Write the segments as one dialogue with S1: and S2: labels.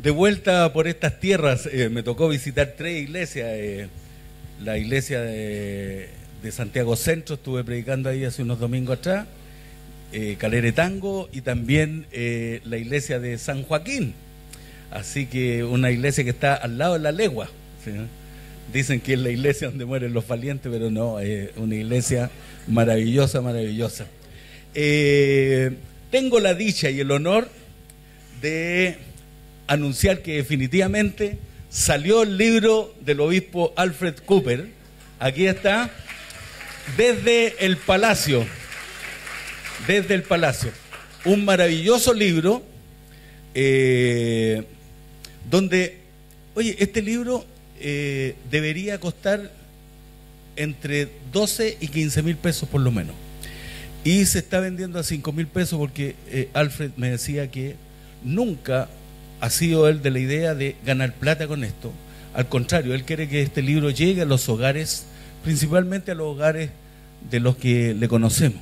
S1: De vuelta por estas tierras, me tocó visitar 3 iglesias. La iglesia de Santiago Centro, estuve predicando ahí hace unos domingos atrás, Caleretango, y también la iglesia de San Joaquín. Así que una iglesia que está al lado de la legua, ¿sí? Dicen que es la iglesia donde mueren los valientes, pero no, es una iglesia maravillosa, maravillosa. Tengo la dicha y el honor de anunciar que definitivamente salió el libro del obispo Alfred Cooper. Aquí está, desde el Palacio. Un maravilloso libro donde, oye, este libro debería costar entre 12 y 15 mil pesos por lo menos. Y se está vendiendo a 5 mil pesos porque Alfred me decía que nunca ha sido él de la idea de ganar plata con esto. Al contrario, él quiere que este libro llegue a los hogares, principalmente a los hogares de los que le conocemos.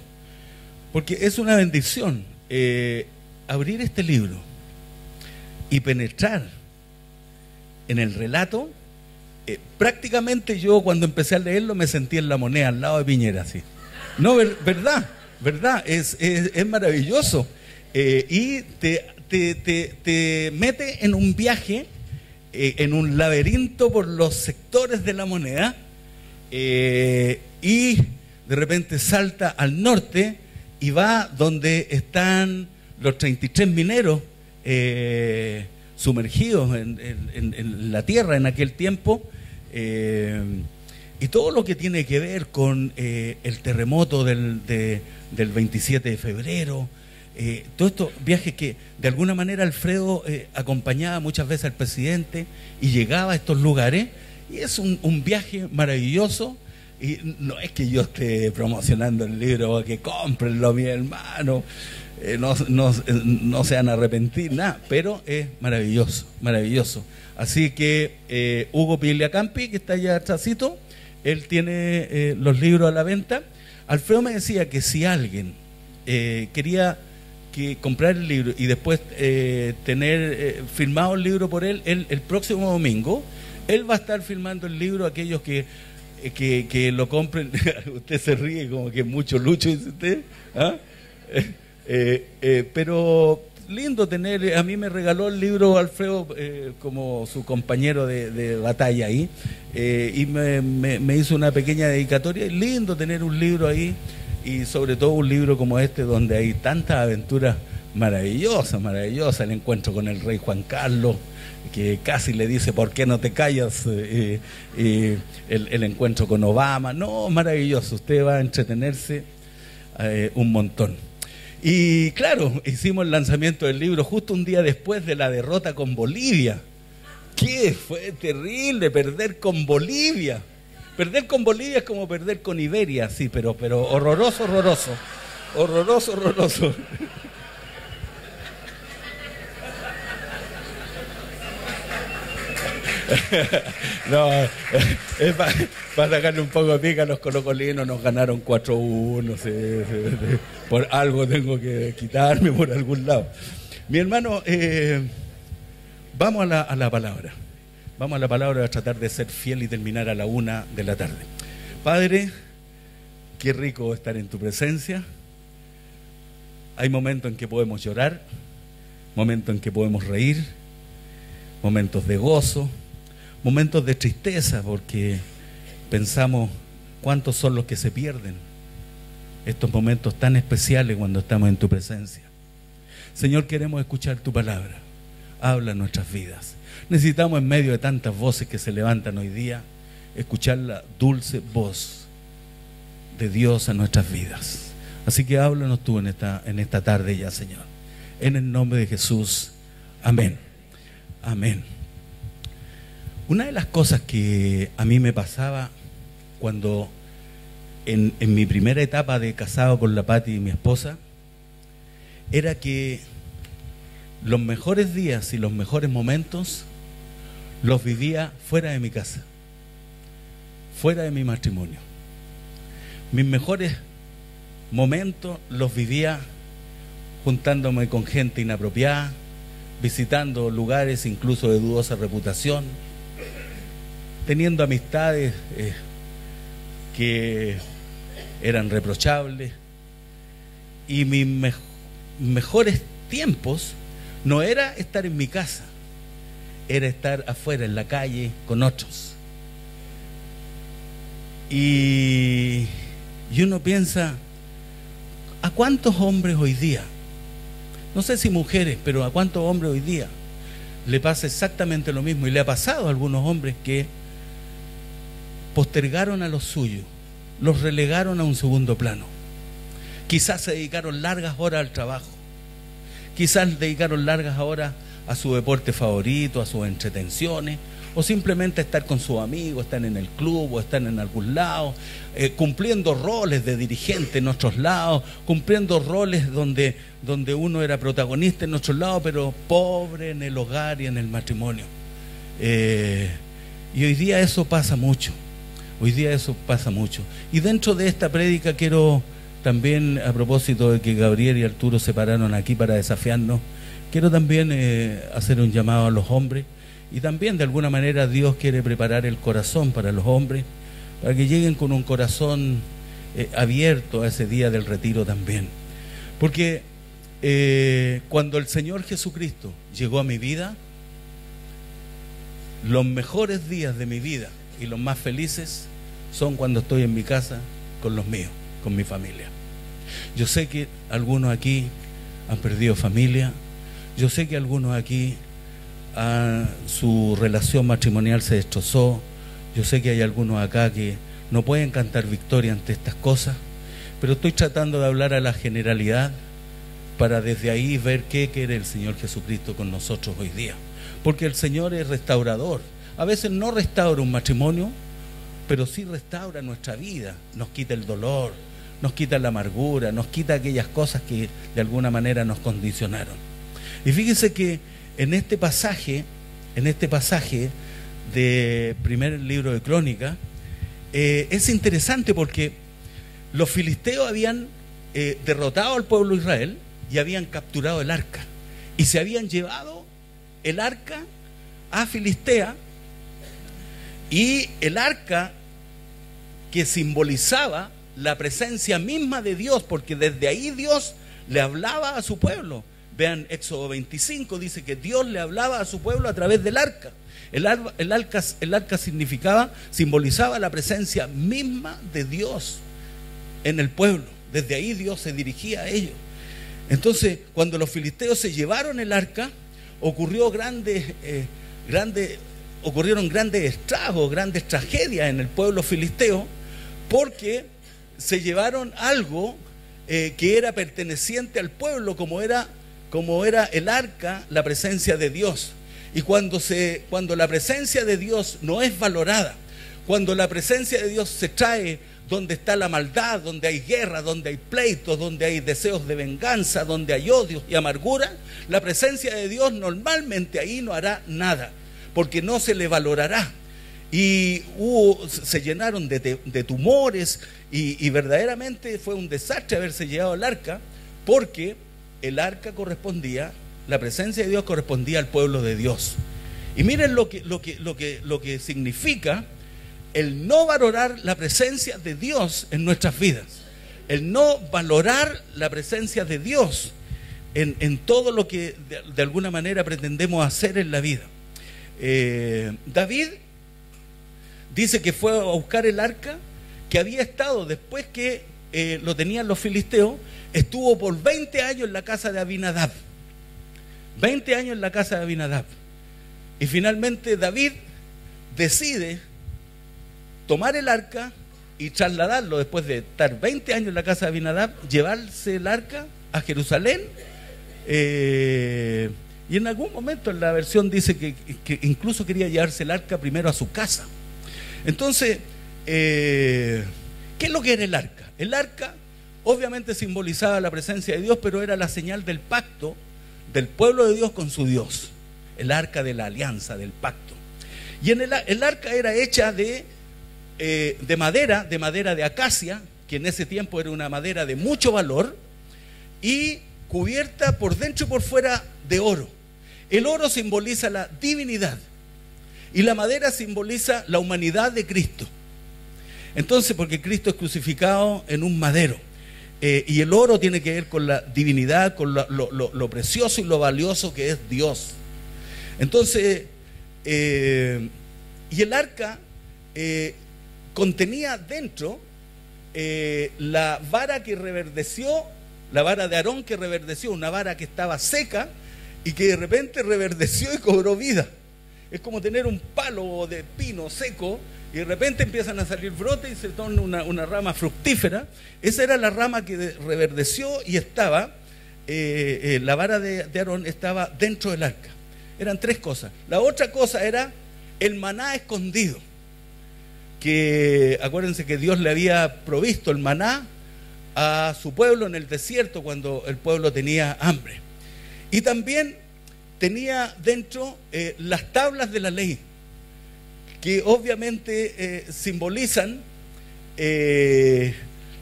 S1: Porque es una bendición abrir este libro y penetrar en el relato. Prácticamente yo cuando empecé a leerlo me sentí en La Moneda, al lado de Piñera, así. No, verdad, es maravilloso. Y te mete en un viaje, en un laberinto por los sectores de La Moneda, y de repente salta al norte y va donde están los 33 mineros sumergidos en la tierra en aquel tiempo, y todo lo que tiene que ver con el terremoto del 27 de febrero, todos estos viajes que de alguna manera Alfredo acompañaba muchas veces al presidente y llegaba a estos lugares, y es un viaje maravilloso. Y no es que yo esté promocionando el libro, que cómprenlo, mi hermano, no se van a arrepentir, nada, pero es maravilloso, maravilloso. Así que Hugo Pigliacampi, que está allá atrásito, él tiene los libros a la venta. Alfredo me decía que si alguien quería comprar el libro y después tener firmado el libro por él, el próximo domingo, él va a estar firmando el libro a aquellos que lo compren. Usted se ríe como que mucho lucho, dice usted, ¿ah? Pero lindo tener, a mí me regaló el libro Alfredo como su compañero de batalla ahí, y me hizo una pequeña dedicatoria. Es lindo tener un libro ahí, y sobre todo un libro como este donde hay tantas aventuras maravillosas, el encuentro con el rey Juan Carlos, que casi le dice ¿por qué no te callas? El encuentro con Obama. No, maravilloso, usted va a entretenerse un montón. Y claro, hicimos el lanzamiento del libro justo un día después de la derrota con Bolivia. ¡Qué fue terrible perder con Bolivia! Perder con Bolivia es como perder con Iberia, sí, pero horroroso. No, es para sacarle un poco de pica. Los colocolinos nos ganaron 4-1, por algo tengo que quitarme por algún lado. Mi hermano, vamos a la palabra. Vamos a la palabra, a tratar de ser fiel y terminar a la 1 de la tarde. Padre, qué rico estar en tu presencia. Hay momentos en que podemos llorar, momentos en que podemos reír, momentos de gozo, momentos de tristeza, porque pensamos cuántos son los que se pierden estos momentos tan especiales cuando estamos en tu presencia. Señor, queremos escuchar tu palabra. Habla en nuestras vidas. Necesitamos, en medio de tantas voces que se levantan hoy día, escuchar la dulce voz de Dios en nuestras vidas. Así que háblanos tú en esta tarde ya, Señor. En el nombre de Jesús. Amén. Amén. Una de las cosas que a mí me pasaba cuando en mi primera etapa de casado con la Pati y mi esposa, era que los mejores días y los mejores momentos los vivía fuera de mi casa, fuera de mi matrimonio. Mis mejores momentos los vivía juntándome con gente inapropiada, visitando lugares incluso de dudosa reputación, teniendo amistades que eran reprochables, y mis mejores tiempos no era estar en mi casa, era estar afuera en la calle con otros. Y uno piensa, ¿a cuántos hombres hoy día, no sé si mujeres, pero a cuántos hombres hoy día le pasa exactamente lo mismo? Y le ha pasado a algunos hombres que postergaron a los suyos, los relegaron a un segundo plano. Quizás se dedicaron largas horas al trabajo, quizás dedicaron largas horas a su deporte favorito, a sus entretenciones, o simplemente a estar con sus amigos, están en el club o están en algún lado, cumpliendo roles de dirigente en otros lados, cumpliendo roles donde uno era protagonista en otros lados, pero pobre en el hogar y en el matrimonio. Y hoy día eso pasa mucho. Hoy día eso pasa mucho. Y dentro de esta prédica quiero también, a propósito de que Gabriel y Arturo se pararon aquí para desafiarnos, quiero también hacer un llamado a los hombres. Y también de alguna manera Dios quiere preparar el corazón para los hombres, para que lleguen con un corazón abierto a ese día del retiro también. Porque cuando el Señor Jesucristo llegó a mi vida, los mejores días de mi vida y los más felices son cuando estoy en mi casa con los míos, con mi familia. Yo sé que algunos aquí han perdido familia, yo sé que algunos aquí su relación matrimonial se destrozó, yo sé que hay algunos acá que no pueden cantar victoria ante estas cosas, pero estoy tratando de hablar a la generalidad para desde ahí ver qué quiere el Señor Jesucristo con nosotros hoy día, porque el Señor es restaurador. A veces no restaura un matrimonio, pero sí restaura nuestra vida, nos quita el dolor, nos quita la amargura, nos quita aquellas cosas que de alguna manera nos condicionaron. Y fíjense que en este pasaje de primer libro de Crónicas, es interesante porque los filisteos habían derrotado al pueblo de Israel y habían capturado el arca, y se habían llevado el arca a Filistea, y el arca que simbolizaba la presencia misma de Dios, porque desde ahí Dios le hablaba a su pueblo. Vean, Éxodo 25 dice que Dios le hablaba a su pueblo a través del arca. El arca simbolizaba la presencia misma de Dios en el pueblo. Desde ahí Dios se dirigía a ellos. Entonces, cuando los filisteos se llevaron el arca, ocurrieron grandes estragos, grandes tragedias en el pueblo filisteo, porque se llevaron algo que era perteneciente al pueblo, como era el arca, la presencia de Dios. Y cuando la presencia de Dios no es valorada, cuando la presencia de Dios se trae donde está la maldad, donde hay guerra, donde hay pleitos, donde hay deseos de venganza, donde hay odio y amargura, la presencia de Dios normalmente ahí no hará nada, porque no se le valorará. Y se llenaron de tumores, y verdaderamente fue un desastre haberse llevado el arca, porque el arca la presencia de Dios correspondía al pueblo de Dios. Y miren lo que significa el no valorar la presencia de Dios en nuestras vidas, el no valorar la presencia de Dios en todo lo que de alguna manera pretendemos hacer en la vida. David dice que fue a buscar el arca, que había estado después que lo tenían los filisteos, estuvo por 20 años en la casa de Abinadab. 20 años en la casa de Abinadab. Y finalmente David decide tomar el arca y trasladarlo, después de estar 20 años en la casa de Abinadab, llevarse el arca a Jerusalén. Y en algún momento en la versión dice que incluso quería llevarse el arca primero a su casa. Entonces, ¿qué es lo que era el arca? El arca obviamente simbolizaba la presencia de Dios, pero era la señal del pacto del pueblo de Dios con su Dios. El arca de la alianza, del pacto. Y el arca era hecha de madera de acacia, que en ese tiempo era una madera de mucho valor, y cubierta por dentro y por fuera de oro. El oro simboliza la divinidad y la madera simboliza la humanidad de Cristo. Entonces, porque Cristo es crucificado en un madero, y el oro tiene que ver con la divinidad, con lo precioso y lo valioso que es Dios. Entonces, y el arca contenía dentro la vara que reverdeció, la vara de Aarón que reverdeció, una vara que estaba seca y que de repente reverdeció y cobró vida. Es como tener un palo de pino seco y de repente empiezan a salir brotes y se torna una rama fructífera. Esa era la rama que reverdeció y estaba, la vara de Aarón estaba dentro del arca. Eran tres cosas. La otra cosa era el maná escondido, que acuérdense que Dios le había provisto el maná a su pueblo en el desierto cuando el pueblo tenía hambre. Y también tenía dentro las tablas de la ley, que obviamente simbolizan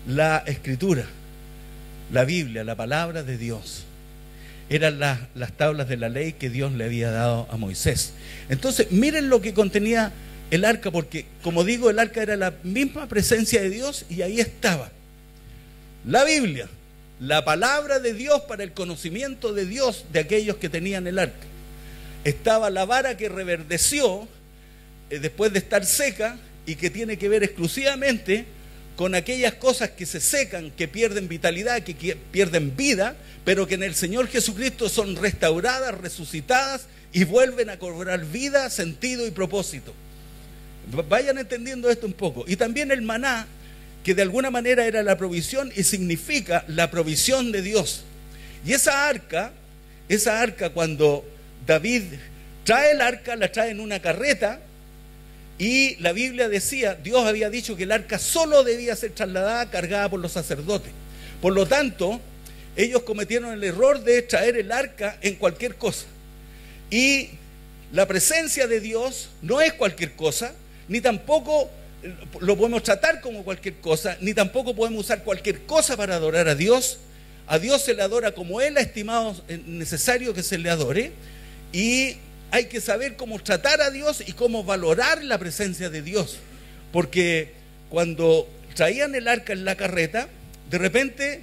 S1: la escritura, la Biblia, la palabra de Dios. Eran las tablas de la ley que Dios le había dado a Moisés. Entonces, miren lo que contenía el arca, porque como digo, el arca era la misma presencia de Dios y ahí estaba la Biblia, la palabra de Dios para el conocimiento de Dios de aquellos que tenían el arca. Estaba la vara que reverdeció después de estar seca y que tiene que ver exclusivamente con aquellas cosas que se secan, que pierden vitalidad, que pierden vida, pero que en el Señor Jesucristo son restauradas, resucitadas y vuelven a cobrar vida, sentido y propósito. Vayan entendiendo esto un poco. Y también el maná, que de alguna manera era la provisión y significa la provisión de Dios. Y esa arca cuando David trae el arca, la trae en una carreta, y la Biblia decía, Dios había dicho que el arca solo debía ser trasladada, cargada por los sacerdotes. Por lo tanto, ellos cometieron el error de traer el arca en cualquier cosa. Y la presencia de Dios no es cualquier cosa, ni tampoco lo podemos tratar como cualquier cosa, ni tampoco podemos usar cualquier cosa para adorar a Dios. A Dios se le adora como Él ha estimado necesario que se le adore, y hay que saber cómo tratar a Dios y cómo valorar la presencia de Dios, porque cuando traían el arca en la carreta, de repente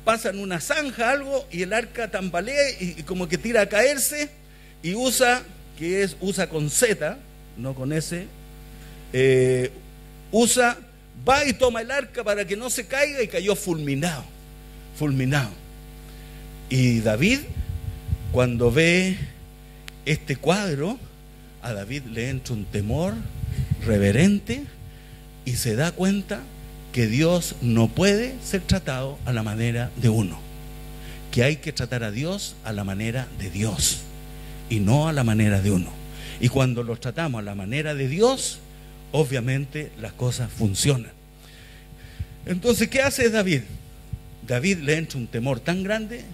S1: pasan una zanja, algo, y el arca tambalea y como que tira a caerse, y usa con Z, no con S, va y toma el arca para que no se caiga, y cayó fulminado. Y David, cuando ve este cuadro, a David le entra un temor reverente y se da cuenta que Dios no puede ser tratado a la manera de uno, que hay que tratar a Dios a la manera de Dios y no a la manera de uno. Y cuando los tratamos a la manera de Dios, obviamente las cosas funcionan. Entonces, ¿qué hace David? David le entra un temor tan grande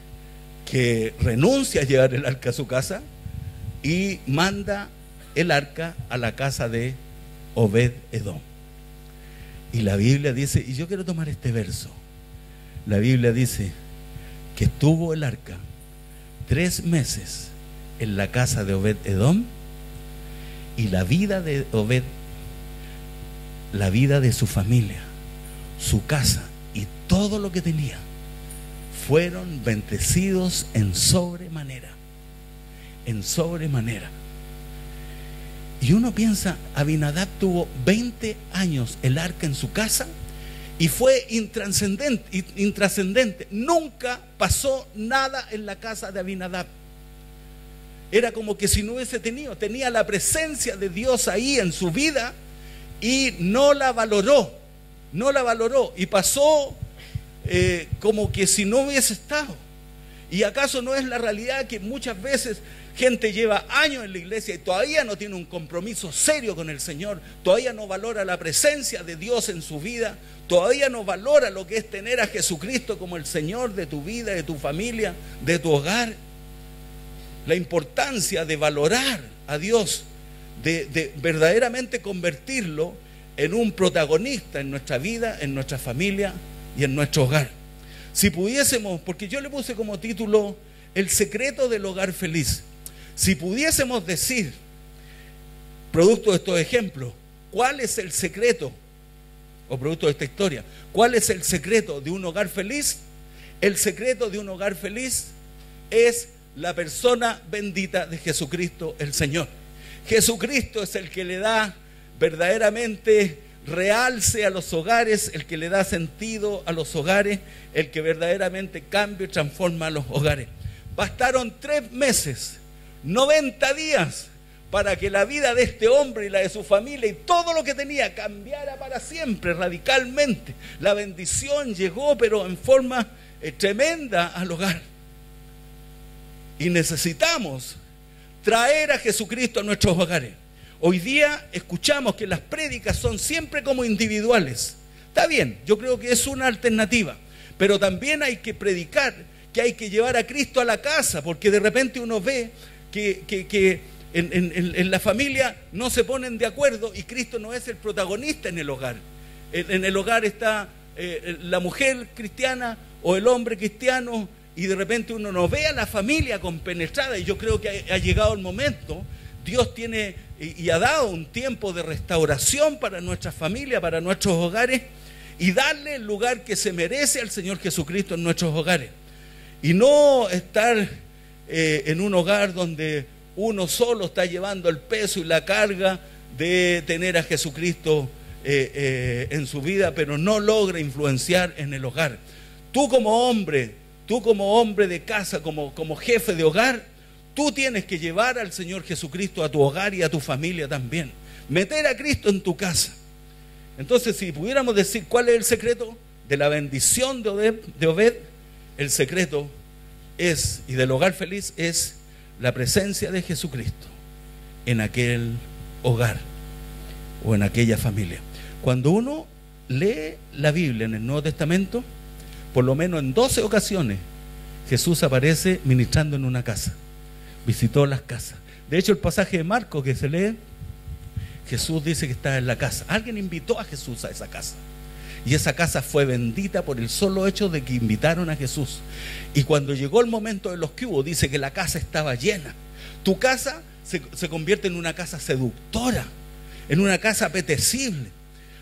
S1: que renuncia a llevar el arca a su casa y manda el arca a la casa de Obed-Edom. Y la Biblia dice, y yo quiero tomar este verso, la Biblia dice que estuvo el arca 3 meses en la casa de Obed-Edom, y la vida de Obed, la vida de su familia, su casa y todo lo que tenía, fueron bendecidos en sobremanera. Y uno piensa, Abinadab tuvo 20 años el arca en su casa y fue intrascendente. Nunca pasó nada en la casa de Abinadab. Era como que si no hubiese tenía la presencia de Dios ahí en su vida y no la valoró, y pasó como que si no hubiese estado. ¿Y acaso no es la realidad que muchas veces gente lleva años en la iglesia y todavía no tiene un compromiso serio con el Señor, todavía no valora la presencia de Dios en su vida, todavía no valora lo que es tener a Jesucristo como el Señor de tu vida, de tu familia, de tu hogar? La importancia de valorar a Dios, de verdaderamente convertirlo en un protagonista en nuestra vida, en nuestra familia y en nuestro hogar. Si pudiésemos, porque yo le puse como título el secreto del hogar feliz. Si pudiésemos decir, producto de estos ejemplos, ¿cuál es el secreto? O producto de esta historia, ¿cuál es el secreto de un hogar feliz? El secreto de un hogar feliz es la persona bendita de Jesucristo el Señor. Jesucristo es el que le da verdaderamente realce a los hogares, el que le da sentido a los hogares, el que verdaderamente cambia y transforma a los hogares. Bastaron 3 meses, 90 días, para que la vida de este hombre y la de su familia y todo lo que tenía cambiara para siempre, radicalmente. La bendición llegó, pero en forma tremenda al hogar. Y necesitamos traer a Jesucristo a nuestros hogares. Hoy día escuchamos que las prédicas son siempre como individuales. Está bien, yo creo que es una alternativa, pero también hay que predicar que hay que llevar a Cristo a la casa, porque de repente uno ve que en la familia no se ponen de acuerdo y Cristo no es el protagonista en el hogar. En el hogar está la mujer cristiana o el hombre cristiano, y de repente uno no ve a la familia compenetrada. Y yo creo que ha llegado el momento. Dios tiene y ha dado un tiempo de restauración para nuestra familia, para nuestros hogares, y darle el lugar que se merece al Señor Jesucristo en nuestros hogares. Y no estar en un hogar donde uno solo está llevando el peso y la carga de tener a Jesucristo en su vida, pero no logra influenciar en el hogar. Tú como hombre de casa, como jefe de hogar, tú tienes que llevar al Señor Jesucristo a tu hogar y a tu familia también. Meter a Cristo en tu casa. Entonces, si pudiéramos decir cuál es el secreto de la bendición de Obed, el secreto es, y del hogar feliz, es la presencia de Jesucristo en aquel hogar o en aquella familia. Cuando uno lee la Biblia en el Nuevo Testamento, por lo menos en 12 ocasiones Jesús aparece ministrando en una casa. Visitó las casas. De hecho, el pasaje de Marcos que se lee, Jesús dice que está en la casa. Alguien invitó a Jesús a esa casa, y esa casa fue bendita por el solo hecho de que invitaron a Jesús. Y cuando llegó el momento de los que hubo, dice que la casa estaba llena. Tu casa se convierte en una casa seductora, en una casa apetecible.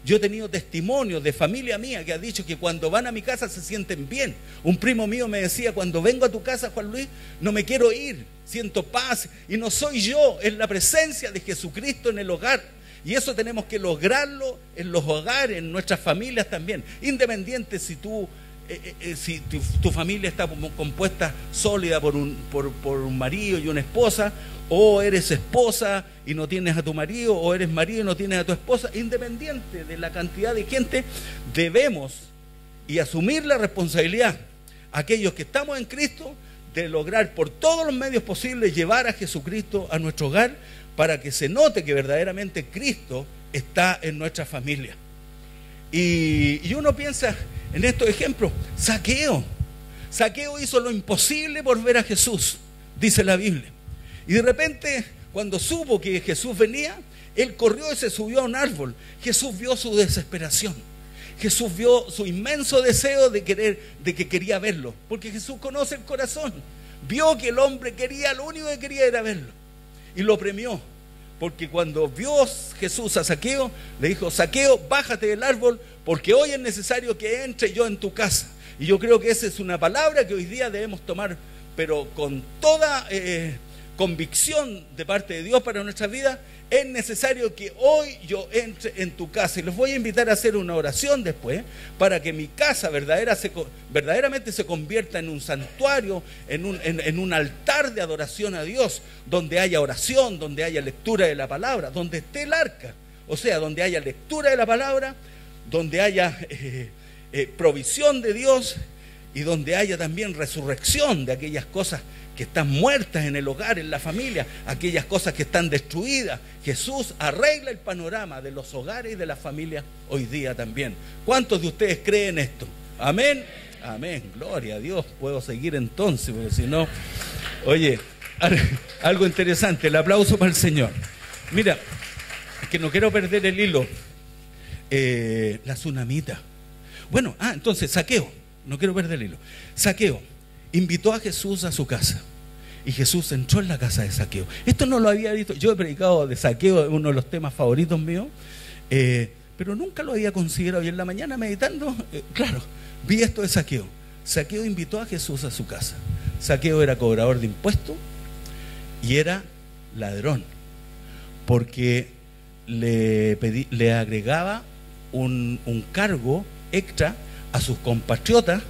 S1: Yo he tenido testimonios de familia mía que ha dicho que cuando van a mi casa se sienten bien. Un primo mío me decía: cuando vengo a tu casa, Juan Luis, no me quiero ir, siento paz. Y no soy yo, es la presencia de Jesucristo en el hogar. Y eso tenemos que lograrlo en los hogares, en nuestras familias también. Independiente si tu familia está compuesta sólida por un marido y una esposa, o eres esposa y no tienes a tu marido, o eres marido y no tienes a tu esposa. Independiente de la cantidad de gente, debemos y asumir la responsabilidad, aquellos que estamos en Cristo, de lograr por todos los medios posibles llevar a Jesucristo a nuestro hogar, para que se note que verdaderamente Cristo está en nuestra familia. Y uno piensa en estos ejemplos. Zaqueo hizo lo imposible por ver a Jesús, dice la Biblia. Y de repente, cuando supo que Jesús venía, él corrió y se subió a un árbol. Jesús vio su desesperación. Jesús vio su inmenso deseo de que quería verlo, porque Jesús conoce el corazón. Vio que el hombre lo único que quería era verlo, y lo premió. Porque cuando vio Jesús a Zaqueo, le dijo: Zaqueo, bájate del árbol, porque hoy es necesario que entre yo en tu casa. Y yo creo que esa es una palabra que hoy día debemos tomar, pero con toda convicción de parte de Dios para nuestra vida. Es necesario que hoy yo entre en tu casa. Y los voy a invitar a hacer una oración después, para que mi casa verdaderamente se convierta en un santuario, en un altar de adoración a Dios, donde haya oración, donde haya lectura de la palabra, donde esté el arca. O sea, donde haya lectura de la palabra, donde haya provisión de Dios, y donde haya también resurrección de aquellas cosas que están muertas en el hogar, en la familia, aquellas cosas que están destruidas. Jesús arregla el panorama de los hogares y de las familias hoy día también. ¿Cuántos de ustedes creen esto? Amén. Amén. Gloria a Dios. Puedo seguir entonces, porque si no... Oye, algo interesante. El aplauso para el Señor. Mira, es que no quiero perder el hilo. La tsunamita. Bueno, entonces Zaqueo. No quiero perder el hilo. Zaqueo. invitó a Jesús a su casa. Y Jesús entró en la casa de Zaqueo. Esto no lo había visto. Yo he predicado de Zaqueo, es uno de los temas favoritos míos, pero nunca lo había considerado. Y en la mañana meditando, claro, vi esto de Zaqueo. Zaqueo invitó a Jesús a su casa. Zaqueo era cobrador de impuestos y era ladrón, porque le agregaba un cargo extra a sus compatriotas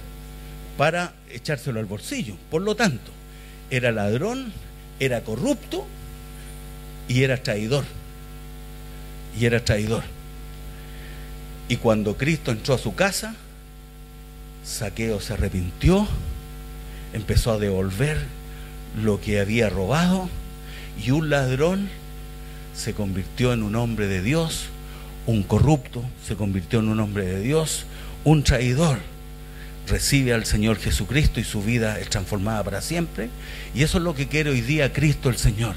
S1: para echárselo al bolsillo. Por lo tanto, era ladrón, era corrupto y era traidor. Y cuando Cristo entró a su casa, Zaqueo se arrepintió, empezó a devolver lo que había robado, y un ladrón se convirtió en un hombre de Dios, un corrupto se convirtió en un hombre de Dios, un traidor recibe al Señor Jesucristo y su vida es transformada para siempre. Y eso es lo que quiere hoy día Cristo el Señor: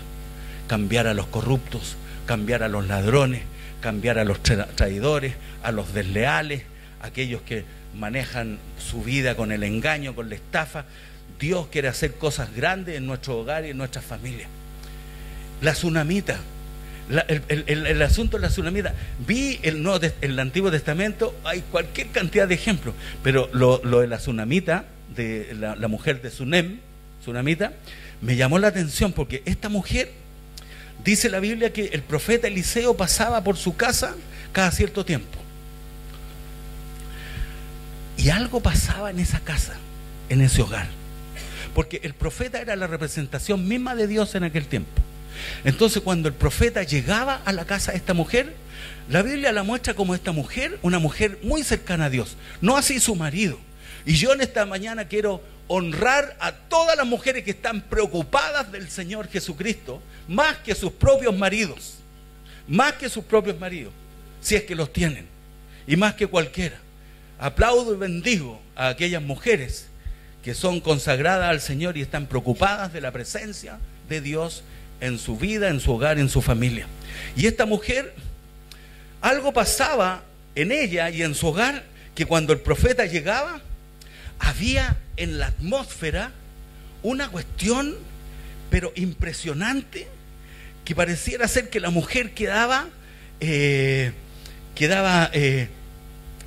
S1: cambiar a los corruptos, cambiar a los ladrones, cambiar a los traidores, a los desleales, aquellos que manejan su vida con el engaño, con la estafa. Dios quiere hacer cosas grandes en nuestro hogar y en nuestras familias. La tsunamita, el asunto de la tsunamita, vi en el Antiguo Testamento, hay cualquier cantidad de ejemplos, pero lo de la tsunamita, de la mujer de Tsunamita, me llamó la atención, porque esta mujer, dice la Biblia que el profeta Eliseo pasaba por su casa cada cierto tiempo, y algo pasaba en esa casa, en ese hogar, porque el profeta era la representación misma de Dios en aquel tiempo. Entonces, cuando el profeta llegaba a la casa de esta mujer, la Biblia la muestra como esta mujer, una mujer muy cercana a Dios, no así su marido. Y yo en esta mañana quiero honrar a todas las mujeres que están preocupadas del Señor Jesucristo, más que sus propios maridos, si es que los tienen, y más que cualquiera. Aplaudo y bendigo a aquellas mujeres que son consagradas al Señor y están preocupadas de la presencia de Dios en su vida, en su hogar, en su familia. Y esta mujer, algo pasaba en ella y en su hogar, que cuando el profeta llegaba, había en la atmósfera una cuestión, pero impresionante, que pareciera ser que la mujer quedaba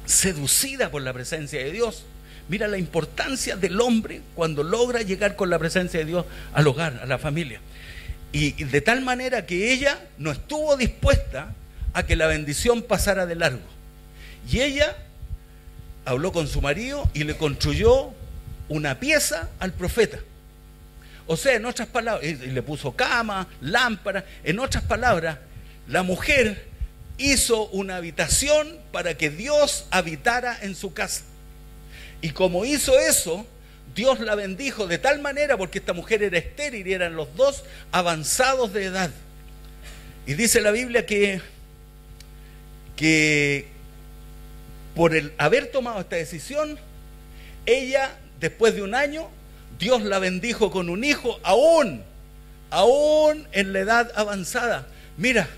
S1: seducida por la presencia de Dios. Mira la importancia del hombre cuando logra llegar con la presencia de Dios al hogar, a la familia. Y de tal manera que ella no estuvo dispuesta a que la bendición pasara de largo. Y ella habló con su marido y le construyó una pieza al profeta. O sea, en otras palabras, y le puso cama, lámpara. En otras palabras, la mujer hizo una habitación para que Dios habitara en su casa. Y como hizo eso, Dios la bendijo de tal manera, porque esta mujer era estéril y eran los dos avanzados de edad. Y dice la Biblia que por el haber tomado esta decisión, ella, después de un año, Dios la bendijo con un hijo, aún en la edad avanzada. Mira,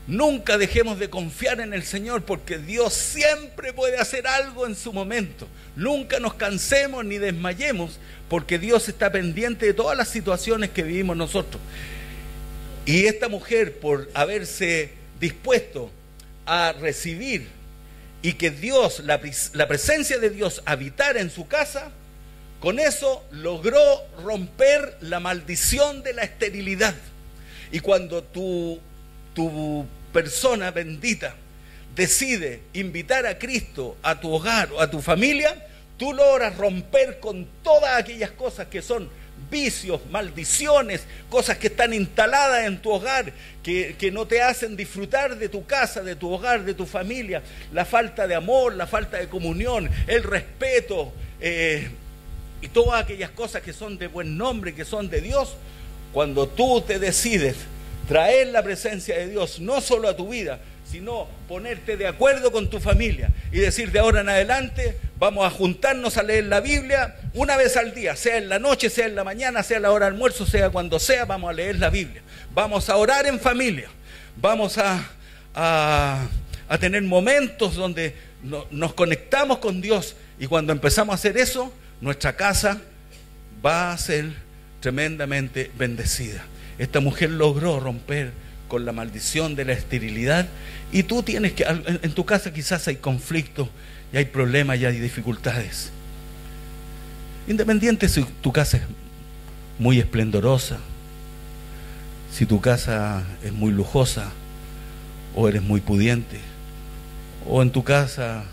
S1: nunca dejemos de confiar en el Señor, porque Dios siempre puede hacer algo en su momento. Nunca nos cansemos ni desmayemos, porque Dios está pendiente de todas las situaciones que vivimos nosotros. Y esta mujer, por haberse dispuesto a recibir y que Dios, la presencia de Dios habitara en su casa, con eso logró romper la maldición de la esterilidad. Y cuando tu persona bendita decide invitar a Cristo a tu hogar o a tu familia, tú logras romper con todas aquellas cosas que son vicios, maldiciones, cosas que están instaladas en tu hogar, que no te hacen disfrutar de tu casa, de tu hogar, de tu familia, la falta de amor, la falta de comunión, el respeto, y todas aquellas cosas que son de buen nombre, que son de Dios. Cuando tú te decides traer la presencia de Dios no solo a tu vida, sino ponerte de acuerdo con tu familia y decir: de ahora en adelante vamos a juntarnos a leer la Biblia una vez al día, sea en la noche, sea en la mañana, sea a la hora de almuerzo, sea cuando sea, vamos a leer la Biblia, vamos a orar en familia, vamos a tener momentos donde nos conectamos con Dios. Y cuando empezamos a hacer eso, nuestra casa va a ser tremendamente bendecida. Esta mujer logró romper con la maldición de la esterilidad, y tú tienes que, en tu casa quizás hay conflictos, y hay problemas, y hay dificultades. Independiente si tu casa es muy esplendorosa, si tu casa es muy lujosa, o eres muy pudiente, o en tu casa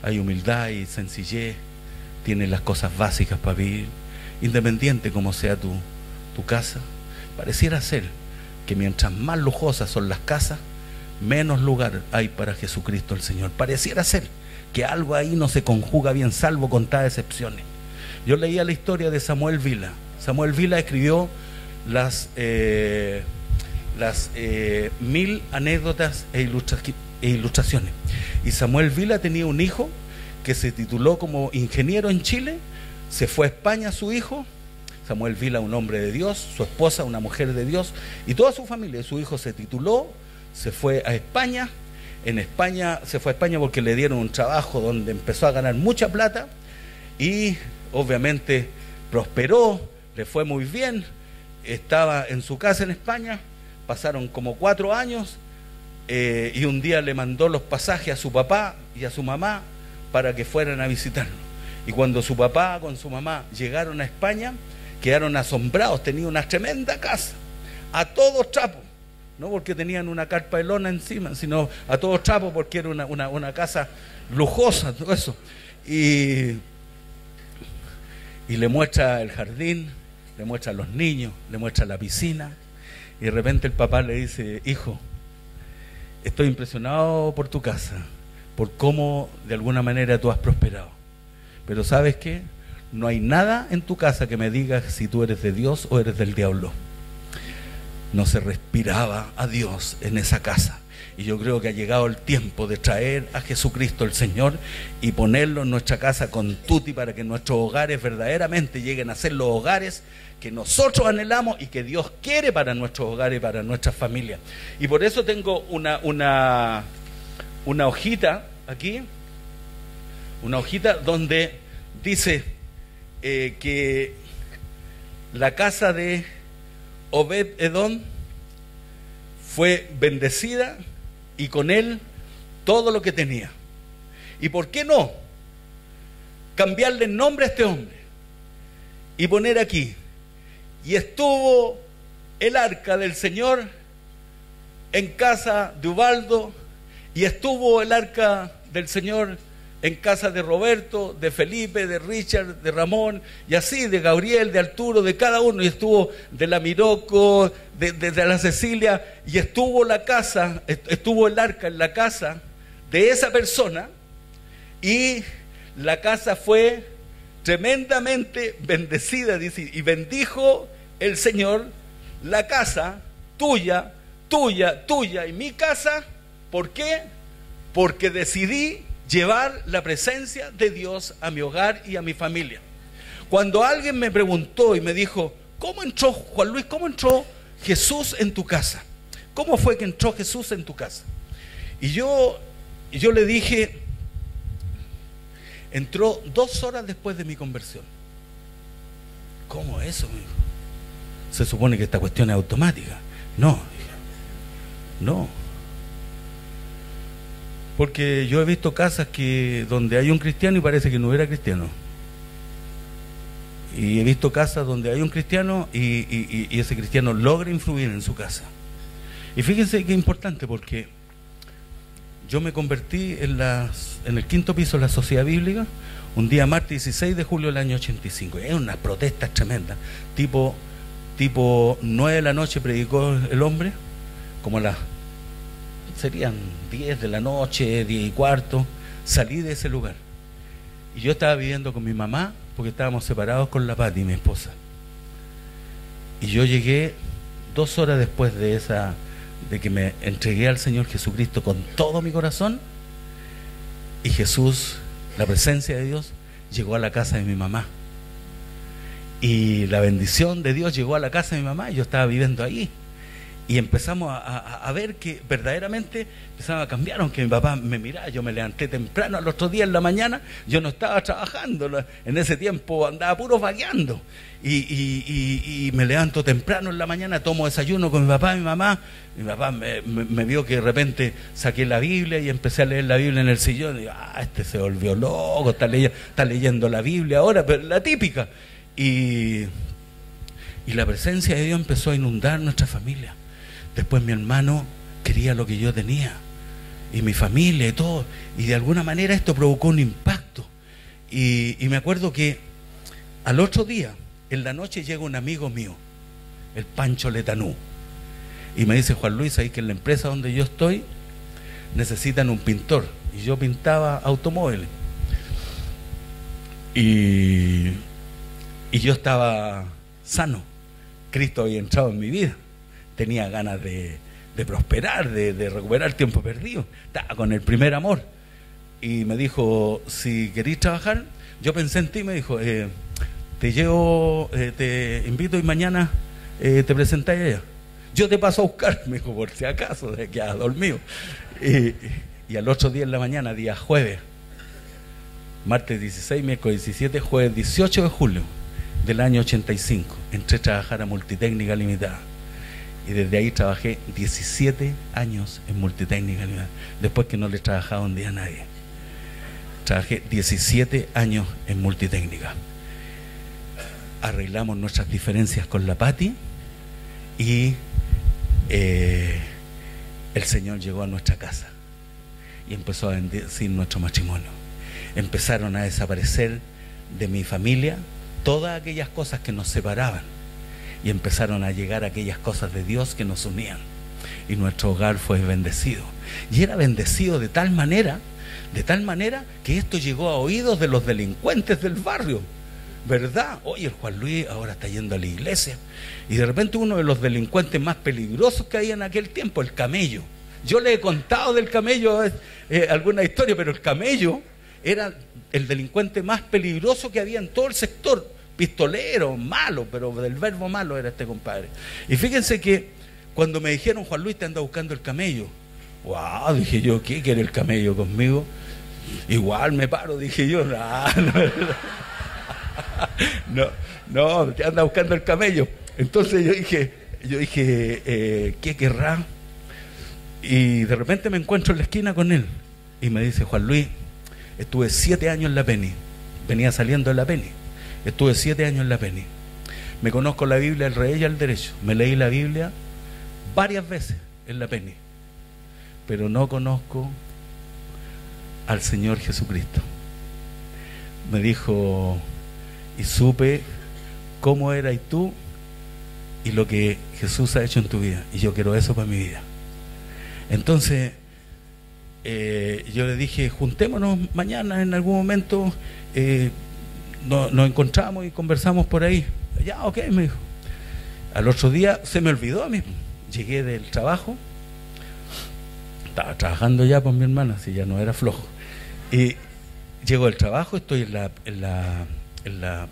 S1: hay humildad y sencillez, tienes las cosas básicas para vivir, independiente como sea tu casa, pareciera ser que mientras más lujosas son las casas, menos lugar hay para Jesucristo el Señor. Pareciera ser que algo ahí no se conjuga bien, salvo contadas excepciones. Yo leía la historia de Samuel Vila. Samuel Vila escribió las 1000 anécdotas e ilustraciones. Y Samuel Vila tenía un hijo que se tituló como ingeniero en Chile, se fue a España su hijo. Samuel Vila, un hombre de Dios, su esposa, una mujer de Dios, y toda su familia. Su hijo se tituló, se fue a España. En España, se fue a España porque le dieron un trabajo donde empezó a ganar mucha plata, y obviamente prosperó, le fue muy bien. Estaba en su casa en España, pasaron como 4 años, y un día le mandó los pasajes a su papá y a su mamá para que fueran a visitarlo. Y cuando su papá con su mamá llegaron a España, quedaron asombrados. Tenía una tremenda casa, a todos trapos, no porque tenían una carpa de lona encima, sino a todos trapos porque era una casa lujosa, todo eso. Y le muestra el jardín, le muestra a los niños, le muestra la piscina, y de repente el papá le dice: hijo, estoy impresionado por tu casa, por cómo de alguna manera tú has prosperado, pero ¿sabes qué? No hay nada en tu casa que me diga si tú eres de Dios o eres del diablo. No se respiraba a Dios en esa casa. Y yo creo que ha llegado el tiempo de traer a Jesucristo el Señor y ponerlo en nuestra casa con tutti, para que nuestros hogares verdaderamente lleguen a ser los hogares que nosotros anhelamos y que Dios quiere para nuestros hogares y para nuestras familias. Y por eso tengo una hojita aquí, una hojita donde dice que la casa de Obed-Edom fue bendecida, y con él todo lo que tenía. ¿Y por qué no cambiarle el nombre a este hombre y poner aquí: y estuvo el arca del Señor en casa de Ubaldo, y estuvo el arca del Señor en casa de Roberto, de Felipe, de Richard, de Ramón, y así, de Gabriel, de Arturo, de cada uno, y estuvo de la Miroco, de la Cecilia, y estuvo el arca en la casa de esa persona, y la casa fue tremendamente bendecida, dice, y bendijo el Señor la casa tuya, tuya, tuya, y mi casa. ¿Por qué? Porque decidí llevar la presencia de Dios a mi hogar y a mi familia. Cuando alguien me preguntó y me dijo: ¿cómo entró, Juan Luis, cómo entró Jesús en tu casa? ¿Cómo fue que entró Jesús en tu casa? Y yo le dije: entró 2 horas después de mi conversión. ¿Cómo eso, amigo? Se supone que esta cuestión es automática. No, porque yo he visto casas donde hay un cristiano y parece que no era cristiano, y he visto casas donde hay un cristiano y ese cristiano logra influir en su casa. Y fíjense qué importante, porque yo me convertí en el 5.º piso de la Sociedad Bíblica un día martes 16 de julio del año 85. Es una protesta tremenda, tipo 9 de la noche predicó el hombre, como serían 10 de la noche, 10:15, salí de ese lugar. Y yo estaba viviendo con mi mamá, porque estábamos separados con la Pati, mi esposa. Y yo llegué 2 horas después de que me entregué al Señor Jesucristo con todo mi corazón, y Jesús, la presencia de Dios, llegó a la casa de mi mamá. Y la bendición de Dios llegó a la casa de mi mamá, y yo estaba viviendo ahí. Y empezamos a ver que verdaderamente empezaba a cambiar, aunque mi papá me miraba. Yo me levanté temprano al otro día en la mañana, yo no estaba trabajando, en ese tiempo andaba puro vagueando. Y me levanto temprano en la mañana, tomo desayuno con mi papá y mi mamá. Mi papá me vio que de repente saqué la Biblia y empecé a leer la Biblia en el sillón. Y digo, este se volvió loco, está leyendo la Biblia ahora, pero la típica. Y la presencia de Dios empezó a inundar nuestra familia. Después mi hermano quería lo que yo tenía, y mi familia y todo, y de alguna manera esto provocó un impacto. Y me acuerdo que al otro día, en la noche, llega un amigo mío, el Pancho Letanú, y me dice: Juan Luis, ahí que en la empresa donde yo estoy necesitan un pintor, y yo pintaba automóviles, y yo estaba sano. Cristo había entrado en mi vida, tenía ganas de prosperar, de recuperar tiempo perdido, estaba con el primer amor. Y me dijo: si querís trabajar, yo pensé en ti, me dijo, te llevo, te invito y mañana te presentáis allá. Yo te paso a buscar, me dijo, por si acaso, de que has dormido. Y al otro día en la mañana, día jueves, martes 16, miércoles 17, jueves 18 de julio del año 85, entré a trabajar a Multitécnica Limitada. Y desde ahí trabajé 17 años en Multitécnica Limitada, después que no le trabajaba un día a nadie. Trabajé 17 años en Multitécnica. Arreglamos nuestras diferencias con la Pati, y el Señor llegó a nuestra casa y empezó a bendecir nuestro matrimonio. Empezaron a desaparecer de mi familia todas aquellas cosas que nos separaban, y empezaron a llegar aquellas cosas de Dios que nos unían, y nuestro hogar fue bendecido. Y era bendecido de tal manera que esto llegó a oídos de los delincuentes del barrio, ¿verdad? Oye, el Juan Luis ahora está yendo a la iglesia. Y de repente uno de los delincuentes más peligrosos que había en aquel tiempo, el Camello. Yo le he contado del Camello alguna historia, pero el Camello era el delincuente más peligroso que había en todo el sector. Pistolero, malo, pero del verbo malo era este compadre. Y fíjense que cuando me dijeron: Juan Luis, te anda buscando el Camello. Wow, dije yo, ¿qué quiere el Camello conmigo? Igual me paro, dije yo. No, te anda buscando el Camello. Entonces yo dije, ¿qué querrá? Y de repente me encuentro en la esquina con él y me dice: Juan Luis, estuve 7 años en la Penny. Venía saliendo de la Penny. Estuve 7 años en la Penny. Me conozco la Biblia al revés y al derecho. Me leí la Biblia varias veces en la Penny, pero no conozco al Señor Jesucristo. Me dijo, y supe cómo eras tú y lo que Jesús ha hecho en tu vida, y yo quiero eso para mi vida. Entonces yo le dije: juntémonos mañana en algún momento, nos encontramos y conversamos por ahí. Ya, ok, me dijo. Al otro día se me olvidó a mí. Llegué del trabajo, estaba trabajando ya con mi hermana, si ya no era flojo. Y llego del trabajo, estoy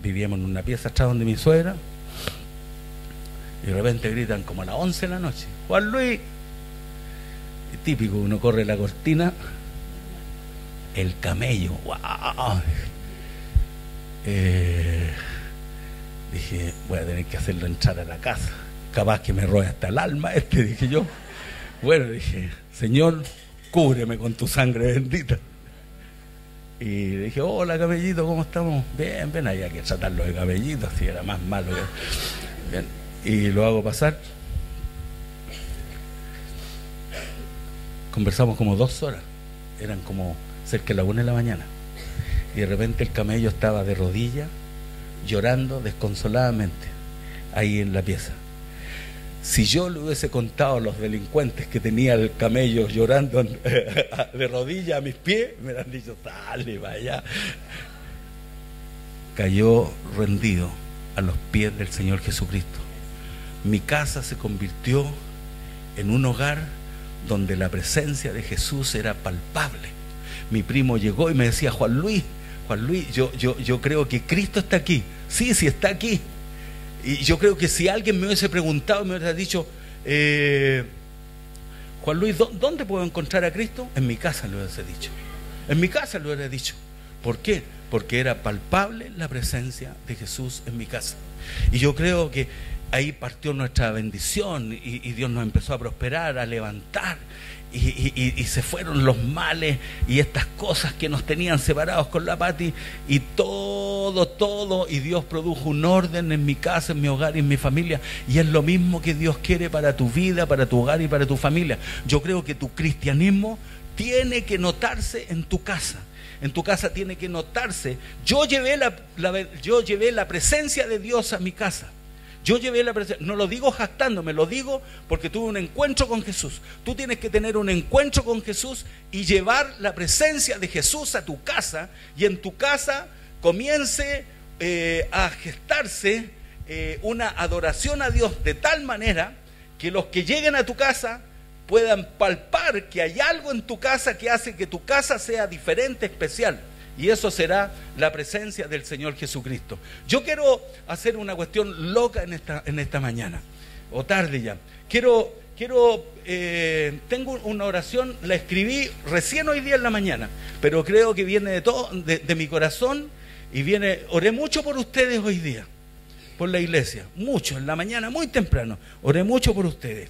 S1: vivíamos en una pieza atrás donde mi suegra, y de repente gritan como a las 11 de la noche: Juan Luis. Y típico, uno corre la cortina, el Camello. ¡Wow! Dije, voy a tener que hacerlo entrar a la casa, capaz que me robe hasta el alma dije yo. Bueno, dije: Señor, cúbreme con tu sangre bendita. Y dije: hola, Camellito, ¿cómo estamos? Bien, bien. Había que tratarlo de Camellito, así era más malo que... Bien. Y lo hago pasar. Conversamos como 2 horas, eran como cerca de la 1 de la mañana, y de repente el Camello estaba de rodillas, llorando desconsoladamente ahí en la pieza. Si yo le hubiese contado a los delincuentes que tenía el Camello llorando de rodillas a mis pies, me hubieran dicho: dale, vaya. Cayó rendido a los pies del Señor Jesucristo. Mi casa se convirtió en un hogar donde la presencia de Jesús era palpable. Mi primo llegó y me decía: Juan Luis, yo creo que Cristo está aquí. Sí, está aquí. Y yo creo que si alguien me hubiese preguntado, me hubiera dicho: Juan Luis, ¿dónde puedo encontrar a Cristo? En mi casa, lo hubiese dicho. En mi casa lo hubiera dicho. ¿Por qué? Porque era palpable la presencia de Jesús en mi casa. Y yo creo que ahí partió nuestra bendición y Dios nos empezó a prosperar, a levantar. Y se fueron los males y estas cosas que nos tenían separados con la Pati, y todo, y Dios produjo un orden en mi casa, en mi hogar y en mi familia, y es lo mismo que Dios quiere para tu vida, para tu hogar y para tu familia. Yo creo que tu cristianismo tiene que notarse en tu casa. En tu casa tiene que notarse. Yo llevé la presencia de Dios a mi casa. Yo llevé la presencia, no lo digo jactándome, lo digo porque tuve un encuentro con Jesús. Tú tienes que tener un encuentro con Jesús y llevar la presencia de Jesús a tu casa, y en tu casa comience a gestarse una adoración a Dios de tal manera que los que lleguen a tu casa puedan palpar que hay algo en tu casa que hace que tu casa sea diferente, especial. Y eso será la presencia del Señor Jesucristo. Yo quiero hacer una cuestión loca en esta mañana, o tarde ya. Tengo una oración, la escribí recién hoy día en la mañana, pero creo que viene de mi corazón, y oré mucho por ustedes hoy día, por la iglesia, mucho, en la mañana, muy temprano, oré mucho por ustedes.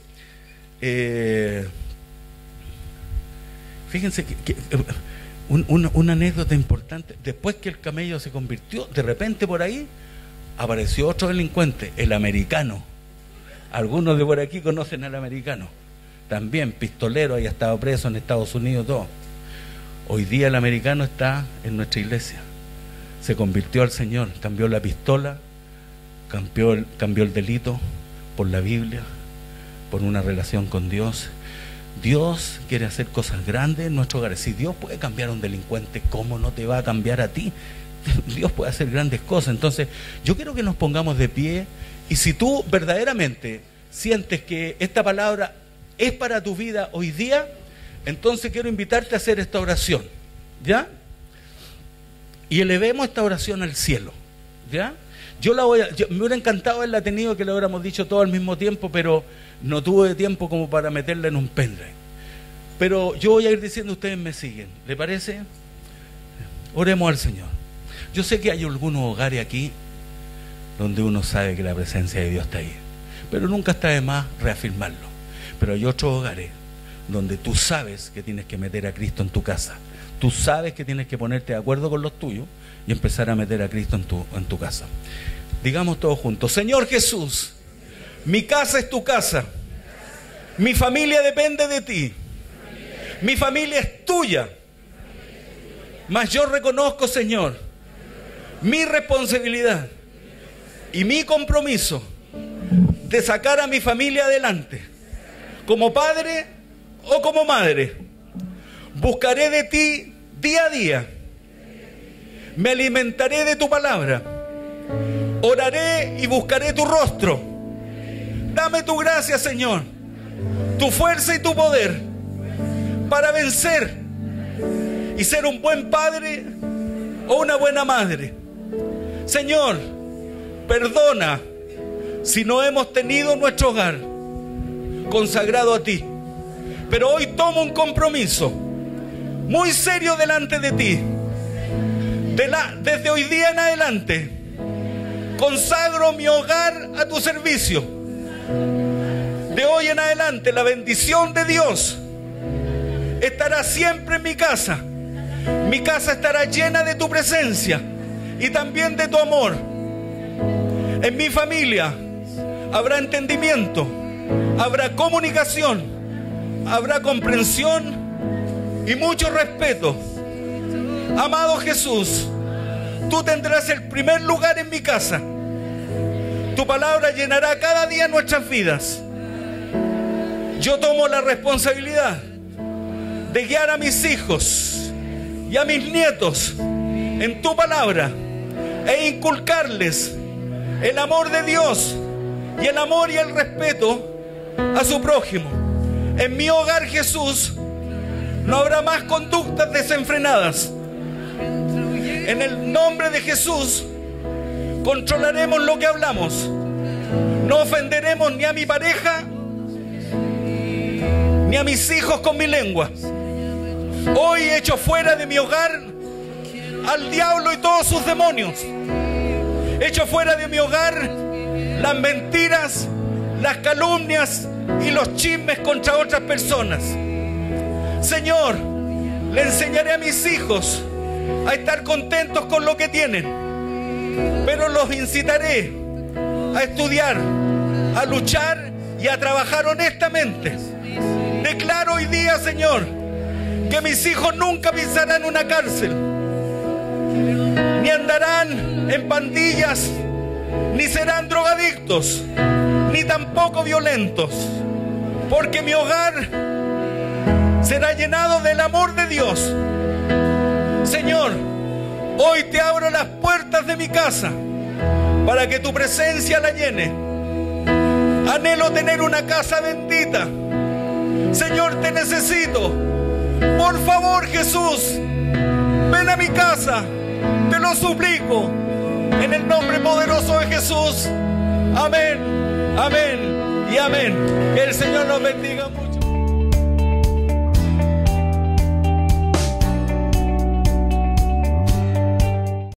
S1: Fíjense que una anécdota importante. Después que el camello se convirtió, de repente por ahí apareció otro delincuente, el americano. Algunos de por aquí conocen al americano, también pistolero, haya estado preso en Estados Unidos, todo. Hoy día el americano está en nuestra iglesia, se convirtió al Señor, cambió la pistola, cambió el delito por la Biblia, por una relación con Dios. Dios quiere hacer cosas grandes en nuestro hogar. Si Dios puede cambiar a un delincuente, ¿cómo no te va a cambiar a ti? Dios puede hacer grandes cosas. Entonces, yo quiero que nos pongamos de pie, y si tú verdaderamente sientes que esta palabra es para tu vida hoy día, entonces quiero invitarte a hacer esta oración, ¿ya? Y elevemos esta oración al cielo, ¿ya? Me hubiera encantado haberla tenido, que lo hubiéramos dicho todo al mismo tiempo, pero no tuve tiempo como para meterla en un pendrive. Pero yo voy a ir diciendo, ustedes me siguen. ¿Le parece? Oremos al Señor. Yo sé que hay algunos hogares aquí donde uno sabe que la presencia de Dios está ahí, pero nunca está de más reafirmarlo. Pero hay otros hogares donde tú sabes que tienes que meter a Cristo en tu casa. Tú sabes que tienes que ponerte de acuerdo con los tuyos y empezar a meter a Cristo en tu casa. Digamos todos juntos: Señor Jesús, mi casa es tu casa, mi familia depende de ti, mi familia es tuya, mas yo reconozco, Señor, mi responsabilidad y mi compromiso de sacar a mi familia adelante, como padre o como madre. Buscaré de ti día a día, me alimentaré de tu palabra, oraré y buscaré tu rostro. Dame tu gracia, Señor, tu fuerza y tu poder para vencer y ser un buen padre o una buena madre. Señor, perdona si no hemos tenido nuestro hogar consagrado a ti, pero hoy tomo un compromiso muy serio delante de ti. Desde hoy día en adelante consagro mi hogar a tu servicio. De hoy en adelante la bendición de Dios estará siempre en mi casa. Mi casa estará llena de tu presencia y también de tu amor. En mi familia habrá entendimiento, habrá comunicación, habrá comprensión y mucho respeto. Amado Jesús, tú tendrás el primer lugar en mi casa. Tu palabra llenará cada día nuestras vidas. Yo tomo la responsabilidad de guiar a mis hijos y a mis nietos en tu palabra e inculcarles el amor de Dios y el amor y el respeto a su prójimo. En mi hogar, Jesús, no habrá más conductas desenfrenadas. En el nombre de Jesús controlaremos lo que hablamos. No ofenderemos ni a mi pareja ni a mis hijos con mi lengua. Hoy echo fuera de mi hogar al diablo y todos sus demonios. Echo fuera de mi hogar las mentiras, las calumnias y los chismes contra otras personas. Señor, le enseñaré a mis hijos a estar contentos con lo que tienen, pero los incitaré a estudiar, a luchar y a trabajar honestamente. Declaro hoy día, Señor, que mis hijos nunca pisarán una cárcel, ni andarán en pandillas, ni serán drogadictos, ni tampoco violentos, porque mi hogar será llenado del amor de Dios. Señor, hoy te abro las puertas de mi casa para que tu presencia la llene. Anhelo tener una casa bendita. Señor, te necesito. Por favor, Jesús, ven a mi casa, te lo suplico, en el nombre poderoso de Jesús. Amén, amén y amén. Que el Señor nos bendiga mucho.